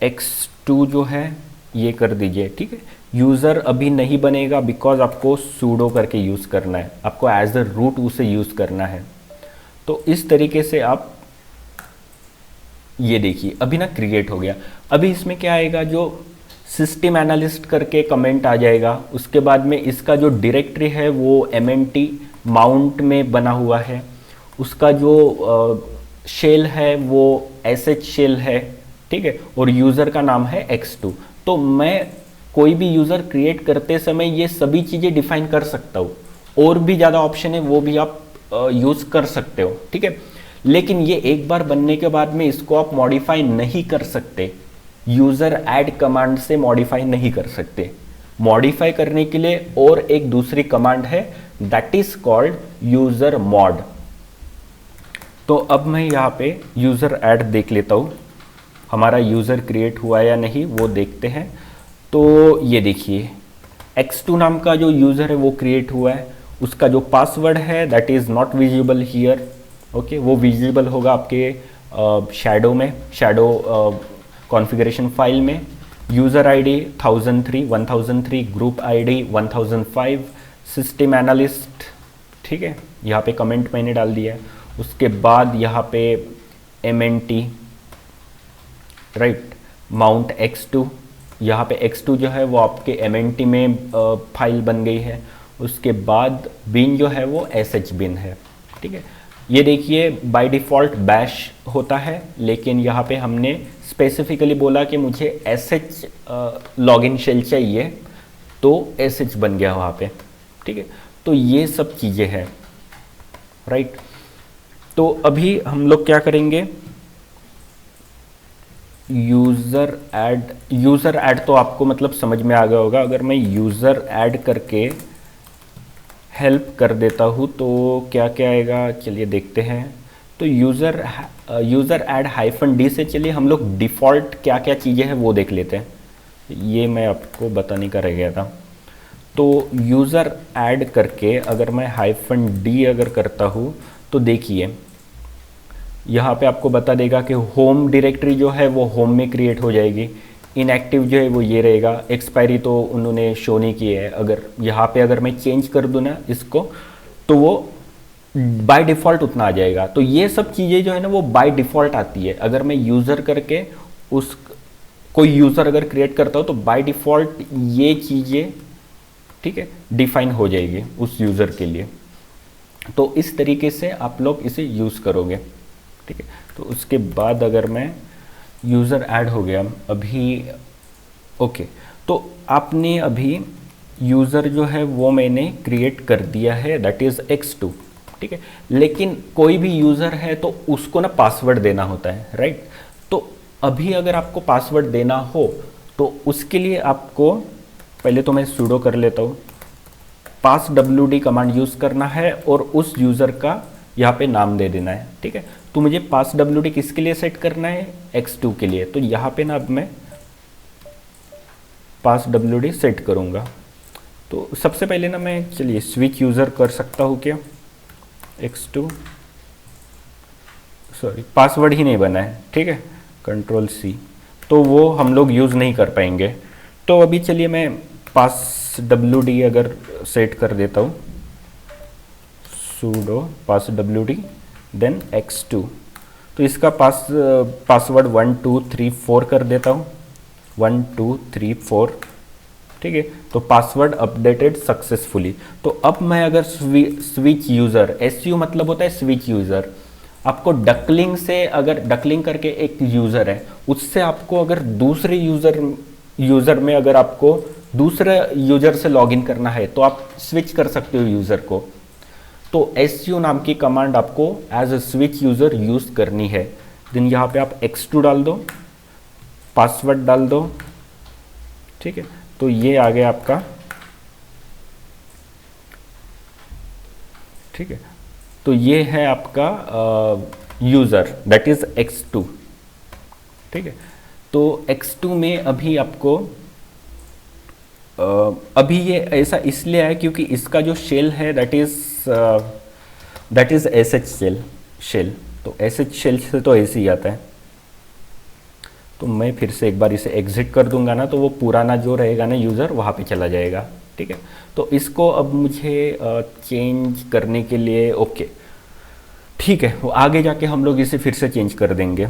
x2 जो है ये कर दीजिए, ठीक है। यूज़र अभी नहीं बनेगा बिकॉज आपको सूडो करके यूज़ करना है, आपको एज अ रूट उसे यूज़ करना है। तो इस तरीके से आप ये देखिए अभी ना क्रिएट हो गया। अभी इसमें क्या आएगा, जो सिस्टम एनालिस्ट करके कमेंट आ जाएगा। उसके बाद में इसका जो डायरेक्टरी है वो MNT माउंट में बना हुआ है, उसका जो शेल है वो sh शेल है, ठीक है, और यूज़र का नाम है x2। तो मैं कोई भी यूज़र क्रिएट करते समय ये सभी चीज़ें डिफाइन कर सकता हूँ। और भी ज़्यादा ऑप्शन है वो भी आप यूज़ कर सकते हो, ठीक है। लेकिन ये एक बार बनने के बाद में इसको आप मॉडिफाई नहीं कर सकते, यूज़र ऐड कमांड से मॉडिफाई नहीं कर सकते। मॉडिफाई करने के लिए और एक दूसरी कमांड है, that is called user mod. तो अब मैं यहाँ पे यूज़र ऐड देख लेता हूँ, हमारा यूज़र क्रिएट हुआ या नहीं वो देखते हैं। तो ये देखिए x2 नाम का जो यूज़र है वो क्रिएट हुआ है, उसका जो पासवर्ड है that is not visible here, okay, वो विजिबल होगा आपके शैडो में, शैडो कॉन्फ़िगरेशन फाइल में। User ID 1003, group ID 1005, system analyst, ठीक है, यहाँ पे कमेंट मैंने डाल दिया है। उसके बाद यहाँ पे MNT, राइट, माउंट x2, यहाँ पे x2 जो है वो आपके MNT में फाइल बन गई है। उसके बाद बिन जो है वो sh बिन है, ठीक है। ये देखिए बाय डिफ़ॉल्ट बैश होता है, लेकिन यहाँ पे हमने स्पेसिफिकली बोला कि मुझे sh लॉगिन शेल चाहिए, तो sh बन गया वहाँ पे, ठीक है। तो ये सब चीज़ें हैं, राइट। तो अभी हम लोग क्या करेंगे, यूज़र ऐड तो आपको मतलब समझ में आ गया होगा। अगर मैं यूज़र ऐड करके हेल्प कर देता हूँ तो क्या क्या आएगा, चलिए देखते हैं। तो यूज़र ऐड हाइफन डी से चलिए हम लोग डिफ़ॉल्ट क्या क्या चीज़ें हैं वो देख लेते हैं। ये मैं आपको बताने का रह गया था। तो यूज़र ऐड करके अगर मैं हाइफन डी अगर करता हूँ तो देखिए यहाँ पे आपको बता देगा कि होम डायरेक्टरी जो है वो होम में क्रिएट हो जाएगी, इनएक्टिव जो है वो ये रहेगा, एक्सपायरी तो उन्होंने शो नहीं की है। अगर यहाँ पे अगर मैं चेंज कर दूँ ना इसको तो वो बाय डिफ़ॉल्ट उतना आ जाएगा। तो ये सब चीज़ें जो है ना वो बाय डिफ़ॉल्ट आती है। अगर मैं यूज़र करके उस कोई यूज़र अगर क्रिएट करता हूँ तो बाय डिफ़ॉल्ट ये चीज़ें ठीक है डिफाइन हो जाएगी उस यूज़र के लिए। तो इस तरीके से आप लोग इसे यूज़ करोगे, ठीक है। तो उसके बाद अगर मैं यूज़र ऐड हो गया अभी, ओके, तो आपने अभी यूज़र जो है वो मैंने क्रिएट कर दिया है, दैट इज़ x2, ठीक है। लेकिन कोई भी यूज़र है तो उसको ना पासवर्ड देना होता है, राइट। तो अभी अगर आपको पासवर्ड देना हो तो उसके लिए आपको पहले तो मैं sudo कर लेता हूँ, passwd कमांड यूज़ करना है और उस यूज़र का यहाँ पे नाम दे देना है, ठीक है। तो मुझे passwd किसके लिए सेट करना है, x2 के लिए। तो यहाँ पे ना अब मैं passwd सेट करूँगा। तो सबसे पहले ना मैं चलिए स्विच यूज़र कर सकता हूँ क्या, x2, सॉरी पासवर्ड ही नहीं बना है, ठीक है, कंट्रोल C, तो वो हम लोग यूज़ नहीं कर पाएंगे। तो अभी चलिए मैं passwd अगर सेट कर देता हूँ, sudo passwd देन x2, तो इसका पासवर्ड 1 2 3 4 कर देता हूँ, 1 2 3 4, ठीक है। तो पासवर्ड अपडेटेड सक्सेसफुली। तो अब मैं अगर स्विच यूज़र, SU मतलब होता है स्विच यूज़र, आपको डकलिंग से अगर डकलिंग करके एक यूज़र है उससे आपको अगर दूसरे यूज़र में अगर आपको दूसरे यूज़र से लॉगिन करना है तो आप स्विच कर सकते हो यूज़र को। तो SU नाम की कमांड आपको as a switch user use करनी है। देन यहाँ पे आप x2 डाल दो, पासवर्ड डाल दो, ठीक है। तो ये आ गया आपका, ठीक है। तो ये है आपका यूज़र दैट इज़ x2, ठीक है। तो x2 में अभी आपको अभी ये ऐसा इसलिए है क्योंकि इसका जो शेल है दैट इज़ SH शेल। तो SH शेल से तो ऐसे ही आता है। तो मैं फिर से एक बार इसे एग्जिट कर दूंगा ना तो वो पुराना जो रहेगा ना यूज़र वहाँ पे चला जाएगा, ठीक है। तो इसको अब मुझे चेंज करने के लिए ओके, ठीक है, वो आगे जाके हम लोग इसे फिर से चेंज कर देंगे।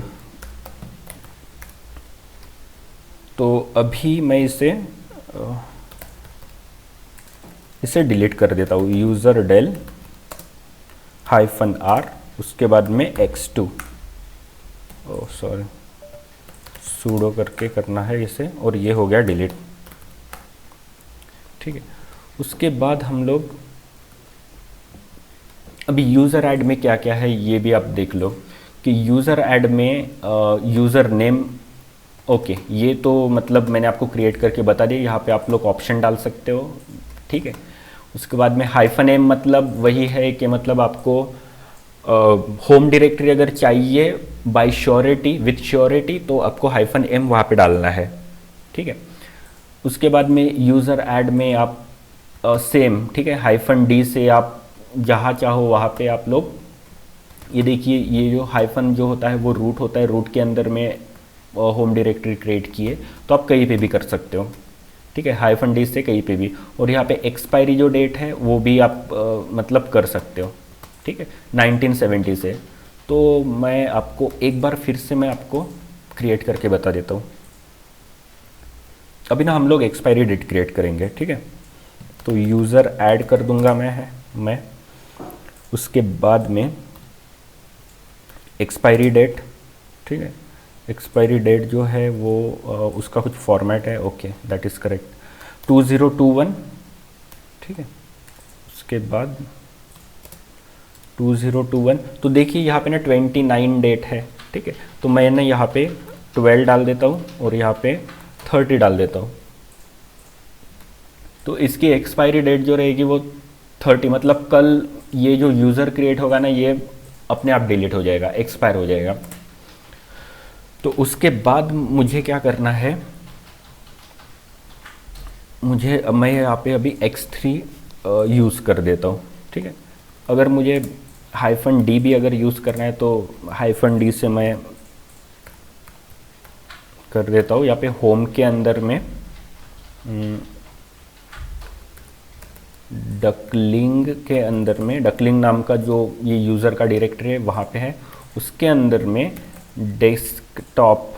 तो अभी मैं इसे डिलीट कर देता हूँ, यूज़र डेल -r, उसके बाद में x2, ओ सॉरी sudo करके करना है इसे, और ये हो गया डिलीट, ठीक है। उसके बाद हम लोग अभी यूज़र ऐड में क्या क्या है ये भी आप देख लो कि यूज़र ऐड में यूज़र नेम, ओके, ये तो मतलब मैंने आपको क्रिएट करके बता दिया, यहाँ पे आप लोग ऑप्शन डाल सकते हो, ठीक है। उसके बाद में -m मतलब वही है कि मतलब आपको होम डायरेक्टरी अगर चाहिए बाय श्योरिटी विथ श्योरिटी तो आपको -m वहाँ पे डालना है, ठीक है। उसके बाद में यूज़र ऐड में आप सेम, ठीक है, -d से आप जहाँ चाहो वहाँ पे आप लोग, ये देखिए ये जो हाइफन जो होता है वो रूट होता है, रूट के अंदर में होम डायरेक्टरी क्रिएट किए तो आप कहीं पे भी कर सकते हो, ठीक है, -d से कहीं पे भी। और यहाँ पे एक्सपायरी जो डेट है वो भी आप मतलब कर सकते हो, ठीक है, 1970 से। तो मैं आपको एक बार फिर से मैं आपको क्रिएट करके बता देता हूँ। अभी ना हम लोग एक्सपायरी डेट क्रिएट करेंगे, ठीक है। तो यूज़र ऐड कर दूंगा मैं उसके बाद में एक्सपायरी डेट, ठीक है, एक्सपायरी डेट जो है वो उसका कुछ फॉर्मेट है, ओके दैट इज़ करेक्ट, 2021, ठीक है। उसके बाद 2021, तो देखिए यहाँ पे ना 29 डेट है, ठीक है। तो मैंने यहाँ पे 12 डाल देता हूँ और यहाँ पे 30 डाल देता हूँ। तो इसकी एक्सपायरी डेट जो रहेगी वो 30, मतलब कल ये जो यूज़र क्रिएट होगा ना, ये अपने आप डिलीट हो जाएगा, एक्सपायर हो जाएगा। तो उसके बाद मुझे क्या करना है, मैं यहाँ पे अभी x3 यूज़ कर देता हूँ, ठीक है। अगर मुझे -d भी अगर यूज़ करना है तो -d से मैं कर देता हूँ। यहाँ पे होम के अंदर में डकलिंग के अंदर में, डकलिंग नाम का जो ये यूज़र का डायरेक्टरी है वहाँ पे है, उसके अंदर में डेस्कटॉप,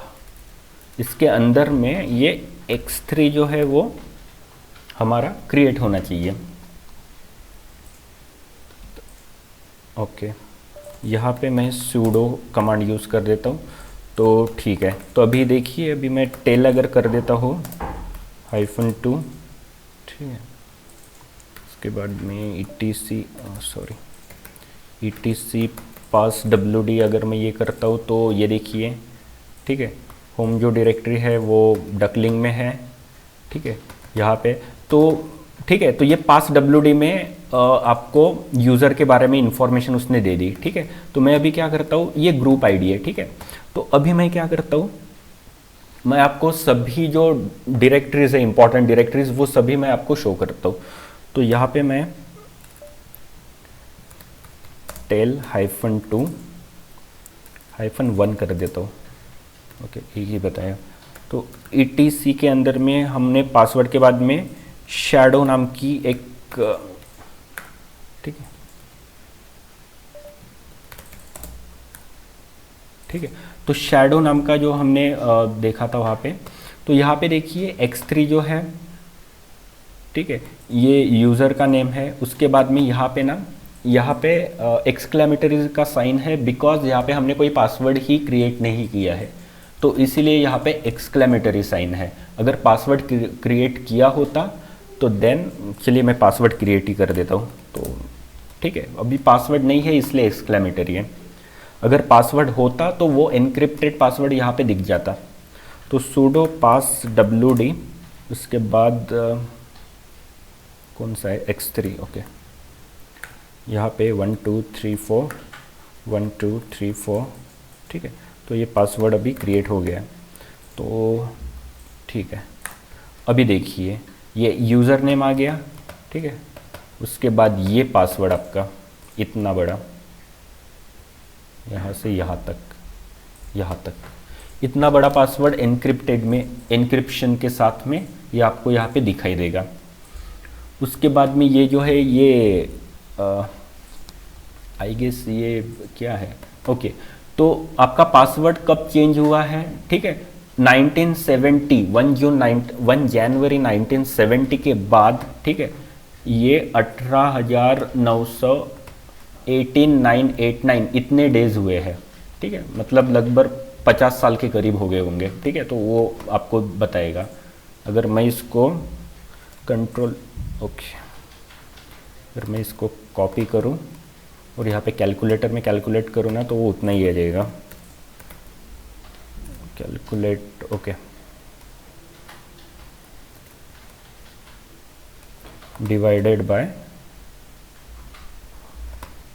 इसके अंदर में ये x3 जो है वो हमारा क्रिएट होना चाहिए। ओके, यहाँ पे मैं sudo कमांड यूज़ कर देता हूँ तो ठीक है। तो अभी देखिए, अभी मैं टेल अगर कर देता हूँ -2, ठीक है, उसके बाद में etc पास wd अगर मैं ये करता हूँ तो ये देखिए, ठीक है, होम जो डायरेक्टरी है वो डकलिंग में है, ठीक है, यहाँ पे। तो ठीक है, तो ये पास wd में आपको यूज़र के बारे में इंफॉर्मेशन उसने दे दी, ठीक है। तो मैं अभी क्या करता हूँ, ये ग्रुप आईडी है, ठीक है। तो अभी मैं क्या करता हूँ, मैं आपको सभी जो डायरेक्टरीज है, इंपॉर्टेंट डायरेक्टरीज, वो सभी मैं आपको शो करता हूँ। तो यहाँ पे मैं टेल -2 -1 कर देता हूँ। ओके, एक ही बताया। तो etc के अंदर में हमने पासवर्ड के बाद में शैडो नाम की एक, ठीक है, ठीक है, तो शैडो नाम का जो हमने देखा था वहाँ पे, तो यहाँ पे देखिए x3 जो है, ठीक है, ये यूज़र का नेम है। उसके बाद में यहाँ पे ना, यहाँ पे एक्सक्लेमेटरी का साइन है, बिकॉज यहाँ पे हमने कोई पासवर्ड ही क्रिएट नहीं किया है, तो इसीलिए यहाँ पे एक्सक्लेमेटरी साइन है। अगर पासवर्ड क्रिएट किया होता तो देन, चलिए मैं पासवर्ड क्रिएट ही कर देता हूँ। तो ठीक है, अभी पासवर्ड नहीं है इसलिए एक्सक्लेमेटरी है। अगर पासवर्ड होता तो वो एनक्रिप्टेड पासवर्ड यहाँ पे दिख जाता। तो sudo pass wd, उसके बाद कौन सा है, x3, ओके, यहाँ पे 1 2 3 4 1 2 3 4, ठीक है। तो ये पासवर्ड अभी क्रिएट हो गया। तो ठीक है, अभी देखिए ये यूज़र नेम आ गया, ठीक है। उसके बाद ये पासवर्ड आपका इतना बड़ा, यहाँ से यहाँ तक, यहाँ तक इतना बड़ा पासवर्ड एनक्रिप्टेड में, एनक्रिप्शन के साथ में ये आपको यहाँ पे दिखाई देगा। उसके बाद में ये जो है ये आई गेस ये क्या है, ओके। तो आपका पासवर्ड कब चेंज हुआ है, ठीक है, 1970, 1 जनवरी 1970 के बाद, ठीक है। ये 18,989 इतने डेज हुए हैं, ठीक है, मतलब लगभग 50 साल के करीब हो गए होंगे, ठीक है। तो वो आपको बताएगा। अगर मैं इसको कंट्रोल, ओके, अगर मैं इसको कॉपी करूं और यहाँ पे कैलकुलेटर में कैलकुलेट करूं ना, तो वो उतना ही आ जाएगा। कैलकुलेट, ओके, डिवाइडेड बाय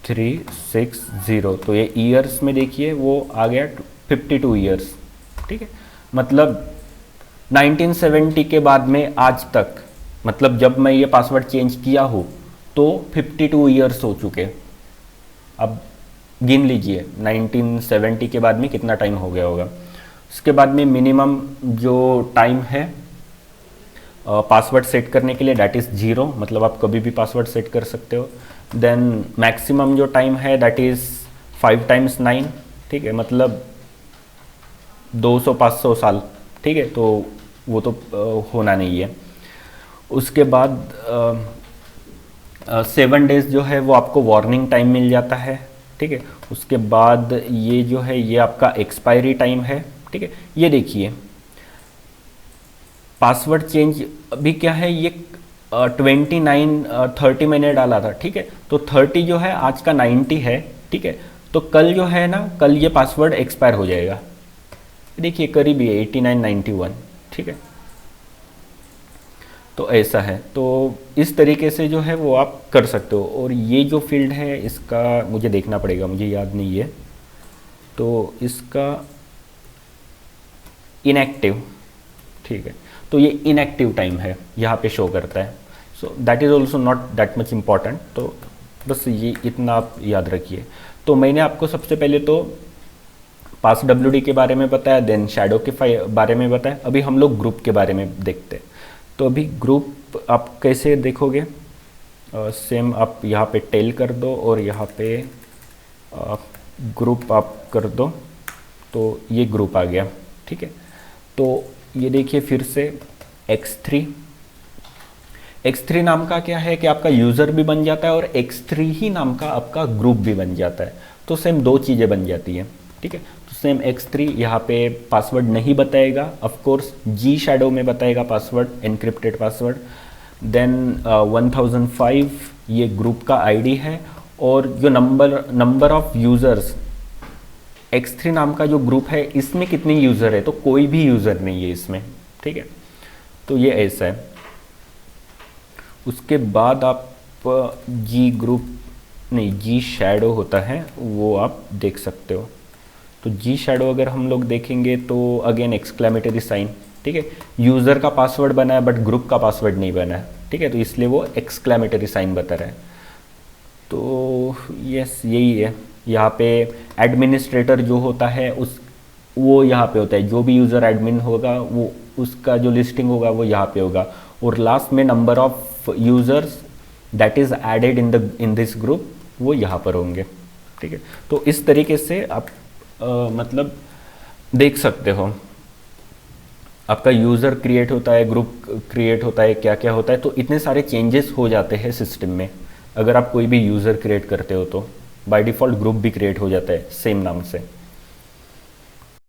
360, तो ये ईयर्स में देखिए वो आ गया 52 ईयर्स, ठीक है। मतलब 1970 के बाद में आज तक, मतलब जब मैं ये पासवर्ड चेंज किया हो तो 52 ईयर्स हो चुके। अब गिन लीजिए 1970 के बाद में कितना टाइम हो गया होगा। उसके बाद में मिनिमम जो टाइम है पासवर्ड सेट करने के लिए, दैट इज़ 0, मतलब आप कभी भी पासवर्ड सेट कर सकते हो। देन मैक्सिमम जो टाइम है दैट इज़ 5 × 9, ठीक है, मतलब 200-500 साल, ठीक है। तो वो तो होना नहीं है। उसके बाद 7 डेज जो है वो आपको वार्निंग टाइम मिल जाता है, ठीक है। उसके बाद ये जो है ये आपका एक्सपायरी टाइम है, ठीक है। ये देखिए पासवर्ड चेंज अभी क्या है, ये 30 मैंने डाला था, ठीक है। तो 30 जो है आज का 90 है, ठीक है। तो कल जो है ना, कल ये पासवर्ड एक्सपायर हो जाएगा, देखिए करीब ही है 89 91, ठीक है। तो ऐसा है, तो इस तरीके से जो है वो आप कर सकते हो। और ये जो फील्ड है इसका मुझे देखना पड़ेगा, मुझे याद नहीं है, तो इसका इनएक्टिव, ठीक है। तो ये इनएक्टिव टाइम है, यहाँ पे शो करता है। So that is also not that much important, तो बस ये इतना आप याद रखिए। तो मैंने आपको सबसे पहले तो पास डब्ल्यूडी के बारे में बताया, देन शैडो के बारे में बताया। अभी हम लोग ग्रुप के बारे में देखते हैं। तो अभी ग्रुप आप कैसे देखोगे, सेम आप यहाँ पे टेल कर दो और यहाँ पे ग्रुप आप कर दो, तो ये ग्रुप आ गया, ठीक है। तो ये देखिए फिर से x3 नाम का क्या है कि आपका यूज़र भी बन जाता है और x3 ही नाम का आपका ग्रुप भी बन जाता है। तो सेम दो चीज़ें बन जाती हैं, ठीक है। तो सेम x3 यहाँ पे पासवर्ड नहीं बताएगा, ऑफ कोर्स जी शैडो में बताएगा पासवर्ड, एनक्रिप्टेड पासवर्ड। देन 1005 ये ग्रुप का आईडी है, और जो नंबर ऑफ यूज़र्स x3 नाम का जो ग्रुप है इसमें कितने यूज़र है, तो कोई भी यूज़र नहीं है इसमें, ठीक है। तो ये ऐसा है। उसके बाद आप जी ग्रुप नहीं, जी शैडो होता है, वो आप देख सकते हो। तो जी शैडो अगर हम लोग देखेंगे तो अगेन एक्सक्लेमेटरी साइन, ठीक है। यूज़र का पासवर्ड बना है बट ग्रुप का पासवर्ड नहीं बना है, ठीक है, तो इसलिए वो एक्सक्लेमेटरी साइन बता रहा है। तो यस यही है। यहाँ पे एडमिनिस्ट्रेटर जो होता है वो यहाँ पे होता है, जो भी यूज़र एडमिन होगा वो उसका जो लिस्टिंग होगा वो यहाँ पे होगा। और लास्ट में number of users that is added in this group वो यहाँ पर होंगे, ठीक है। तो इस तरीके से आप मतलब देख सकते हो आपका यूज़र क्रिएट होता है, ग्रुप क्रिएट होता है, क्या क्या होता है। तो इतने सारे चेंजेस हो जाते हैं सिस्टम में। अगर आप कोई भी यूज़र क्रिएट करते हो तो बाय डिफ़ॉल्ट ग्रुप भी क्रिएट हो जाता है सेम नाम से।